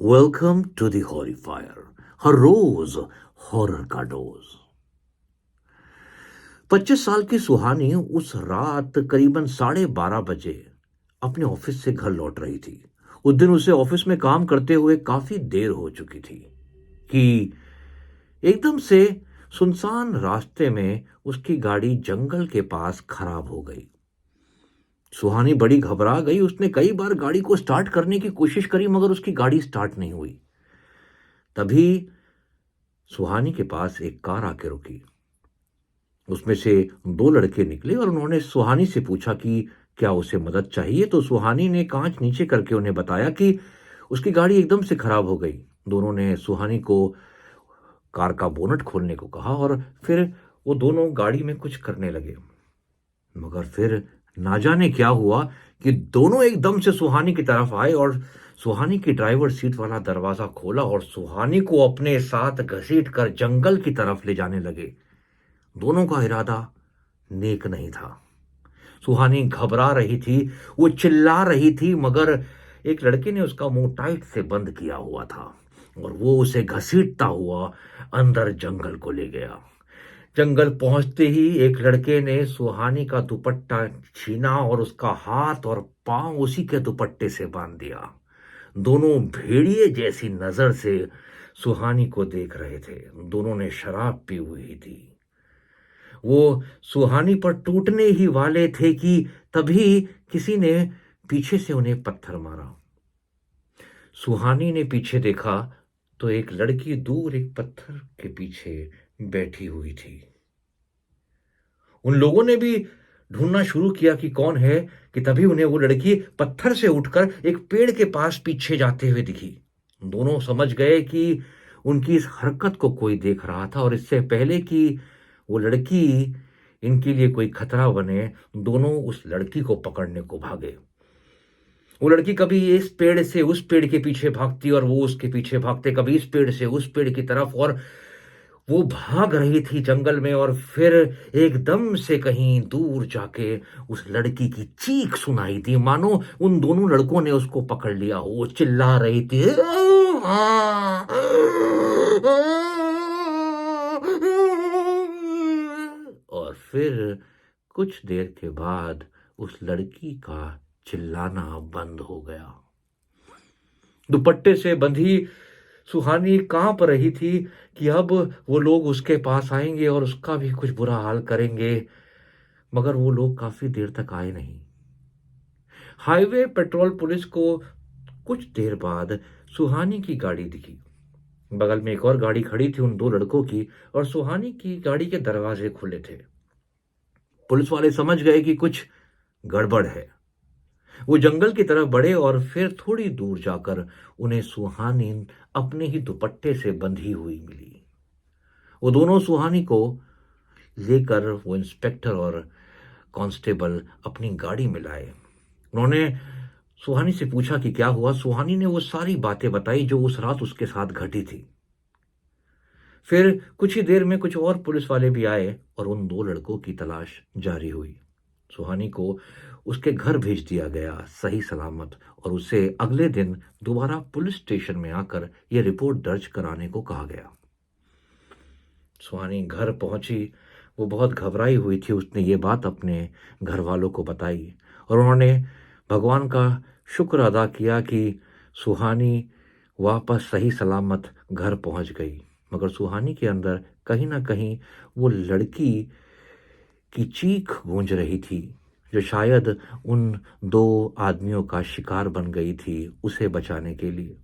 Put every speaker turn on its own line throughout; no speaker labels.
Welcome to the Horrifier, हर रोज horror का डोज। 25 साल की सुहानी उस रात करीबन 12:30 बजे अपने ऑफिस से घर लौट रही थी। उस दिन उसे ऑफिस में काम करते हुए काफी देर हो चुकी थी कि एकदम से सुनसान रास्ते में उसकी गाड़ी जंगल के पास खराब हो गई। सुहानी बड़ी घबरा गई। उसने कई बार गाड़ी को स्टार्ट करने की कोशिश करी मगर उसकी गाड़ी स्टार्ट नहीं हुई। तभी सुहानी के पास एक कार आके रुकी। उसमें से दो लड़के निकले और उन्होंने सुहानी से पूछा कि क्या उसे मदद चाहिए। तो सुहानी ने कांच नीचे करके उन्हें बताया कि उसकी गाड़ी एकदम से खराब हो गई। दोनों ने सुहानी को कार का बोनट खोलने को कहा और फिर वो दोनों गाड़ी में कुछ करने लगे। मगर फिर ना जाने क्या हुआ कि दोनों एकदम से सुहानी की तरफ आए और सुहानी की ड्राइवर सीट वाला दरवाजा खोला और सुहानी को अपने साथ घसीट कर जंगल की तरफ ले जाने लगे। दोनों का इरादा नेक नहीं था। सुहानी घबरा रही थी, वो चिल्ला रही थी मगर एक लड़के ने उसका मुंह टाइट से बंद किया हुआ था और वो उसे घसीटता हुआ अंदर जंगल को ले गया। जंगल पहुंचते ही एक लड़के ने सुहानी का दुपट्टा छीना और उसका हाथ और पांव उसी के दुपट्टे से बांध दिया। दोनों भेड़िए जैसी नजर से सुहानी को देख रहे थे। दोनों ने शराब पी हुई थी। वो सुहानी पर टूटने ही वाले थे कि तभी किसी ने पीछे से उन्हें पत्थर मारा। सुहानी ने पीछे देखा तो एक लड़की दूर एक पत्थर के पीछे बैठी हुई थी। उन लोगों ने भी ढूंढना शुरू किया कि कौन है कि तभी उन्हें वो लड़की पत्थर से उठकर एक पेड़ के पास पीछे जाते हुए दिखी। दोनों समझ गए कि उनकी इस हरकत को कोई देख रहा था और इससे पहले कि वो लड़की इनके लिए कोई खतरा बने, दोनों उस लड़की को पकड़ने को भागे। वो लड़की कभी इस पेड़ से उस पेड़ के पीछे भागती और वो उसके पीछे भागते, कभी इस पेड़ से उस पेड़ की तरफ, और वो भाग रही थी जंगल में। और फिर एकदम से कहीं दूर जाके उस लड़की की चीख सुनाई दी, मानो उन दोनों लड़कों ने उसको पकड़ लिया हो। वो चिल्ला रही थी और फिर कुछ देर के बाद उस लड़की का चिल्लाना बंद हो गया। दुपट्टे से बंधी सुहानी कांप रही थी कि अब वो लोग उसके पास आएंगे और उसका भी कुछ बुरा हाल करेंगे। मगर वो लोग काफी देर तक आए नहीं। हाईवे पेट्रोल पुलिस को कुछ देर बाद सुहानी की गाड़ी दिखी। बगल में एक और गाड़ी खड़ी थी उन दो लड़कों की, और सुहानी की गाड़ी के दरवाजे खुले थे। पुलिस वाले समझ गए कि कुछ गड़बड़ है। वो जंगल की तरफ बढ़े और फिर थोड़ी दूर जाकर उन्हें सुहानी अपने ही दुपट्टे से बंधी हुई मिली। वो दोनों सुहानी को लेकर वो इंस्पेक्टर और कांस्टेबल अपनी गाड़ी में लाए। उन्होंने सुहानी से पूछा कि क्या हुआ। सुहानी ने वो सारी बातें बताई जो उस रात उसके साथ घटी थी। फिर कुछ ही देर में कुछ और पुलिस वाले भी आए और उन दो लड़कों की तलाश जारी हुई। सुहानी को उसके घर भेज दिया गया सही सलामत, और उसे अगले दिन दोबारा पुलिस स्टेशन में आकर यह रिपोर्ट दर्ज कराने को कहा गया। सुहानी घर पहुंची। वो बहुत घबराई हुई थी। उसने ये बात अपने घर वालों को बताई और उन्होंने भगवान का शुक्र अदा किया कि सुहानी वापस सही सलामत घर पहुंच गई। मगर सुहानी के अंदर कहीं ना कहीं वो लड़की की चीख गूंज रही थी जो शायद उन दो आदमियों का शिकार बन गई थी उसे बचाने के लिए।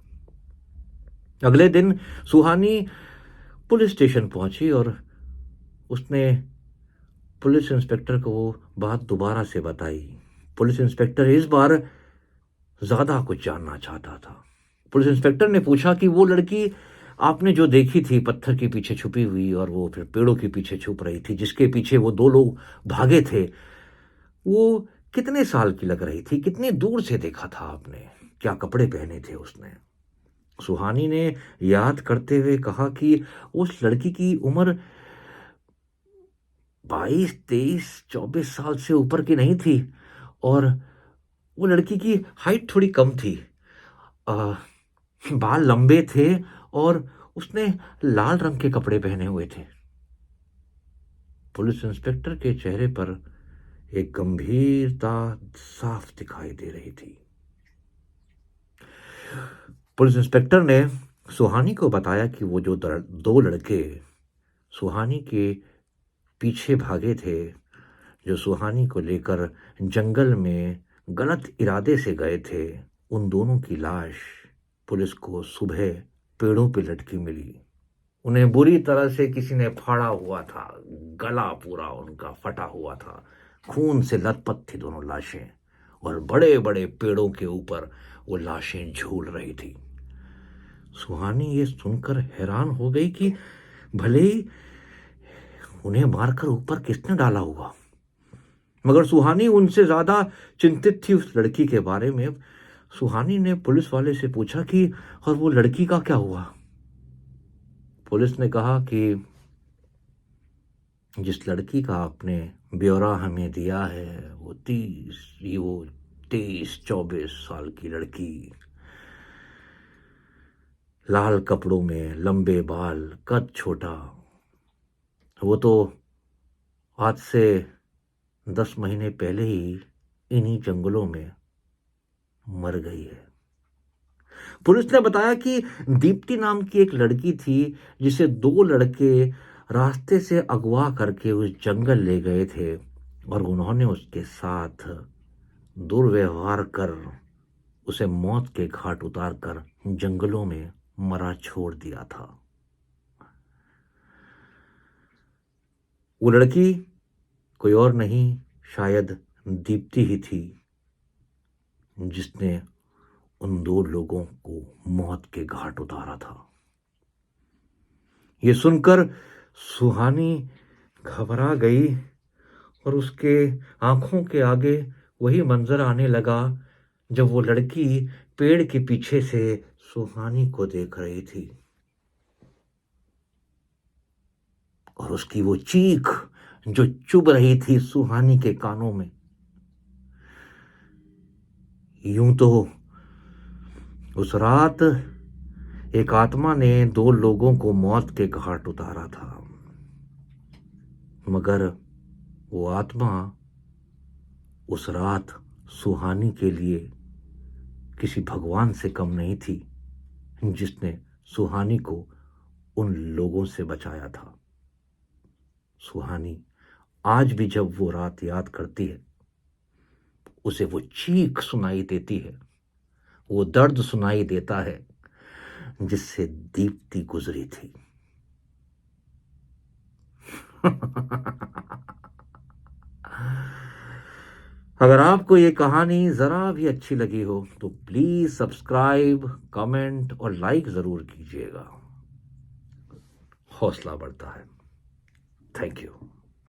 अगले दिन सुहानी पुलिस स्टेशन पहुंची और उसने पुलिस इंस्पेक्टर को वो बात दोबारा से बताई। पुलिस इंस्पेक्टर इस बार ज्यादा कुछ जानना चाहता था। पुलिस इंस्पेक्टर ने पूछा कि वो लड़की आपने जो देखी थी पत्थर के पीछे छुपी हुई और वो फिर पेड़ों के पीछे छुप रही थी, जिसके पीछे वो दो लोग भागे थे, वो कितने साल की लग रही थी? कितने दूर से देखा था आपने? क्या कपड़े पहने थे उसने? सुहानी ने याद करते हुए कहा कि उस लड़की की उम्र 22, 23, 24 साल से ऊपर की नहीं थी और वो लड़की की हाइट थोड़ी कम थी। आ, बाल लंबे थे और उसने लाल रंग के कपड़े पहने हुए थे। पुलिस इंस्पेक्टर के चेहरे पर एक गंभीरता साफ दिखाई दे रही थी। पुलिस इंस्पेक्टर ने सुहानी को बताया कि वो जो दो लड़के सुहानी के पीछे भागे थे, जो सुहानी को लेकर जंगल में गलत इरादे से गए थे, उन दोनों की लाश पुलिस को सुबह पेड़ों पे लटकी मिली। उन्हें बुरी तरह से किसी ने फाड़ा हुआ था, गला पूरा उनका फटा हुआ था, खून से लथपथ थी दोनों लाशें और बड़े बड़े पेड़ों के ऊपर वो लाशें झूल रही थी। सुहानी ये सुनकर हैरान हो गई कि भले ही उन्हें मारकर ऊपर किसने डाला होगा, मगर सुहानी उनसे ज्यादा चिंतित थी उस लड़की के बारे में। सुहानी ने पुलिस वाले से पूछा कि और वो लड़की का क्या हुआ। पुलिस ने कहा कि जिस लड़की का आपने ब्यौरा हमें दिया है वो 23-24 साल की लड़की, लाल कपड़ों में, लंबे बाल, कद छोटा, वो तो आज से 10 महीने पहले ही इन्हीं जंगलों में मर गई है। पुलिस ने बताया कि दीप्ति नाम की एक लड़की थी जिसे दो लड़के रास्ते से अगवा करके उस जंगल ले गए थे और उन्होंने उसके साथ दुर्व्यवहार कर उसे मौत के घाट उतार कर जंगलों में मरा छोड़ दिया था। वो लड़की कोई और नहीं, शायद दीप्ति ही थी जिसने उन दो लोगों को मौत के घाट उतारा था। ये सुनकर सुहानी घबरा गई और उसके आंखों के आगे वही मंजर आने लगा जब वो लड़की पेड़ के पीछे से सुहानी को देख रही थी और उसकी वो चीख जो चुभ रही थी सुहानी के कानों में। यूं तो उस रात एक आत्मा ने दो लोगों को मौत के घाट उतारा था, मगर वो आत्मा उस रात सुहानी के लिए किसी भगवान से कम नहीं थी जिसने सुहानी को उन लोगों से बचाया था। सुहानी आज भी जब वो रात याद करती है, उसे वो चीख सुनाई देती है, वो दर्द सुनाई देता है जिससे दीप्ति गुजरी थी। अगर आपको ये कहानी जरा भी अच्छी लगी हो तो प्लीज सब्सक्राइब, कमेंट और लाइक जरूर कीजिएगा, हौसला बढ़ता है। Thank you.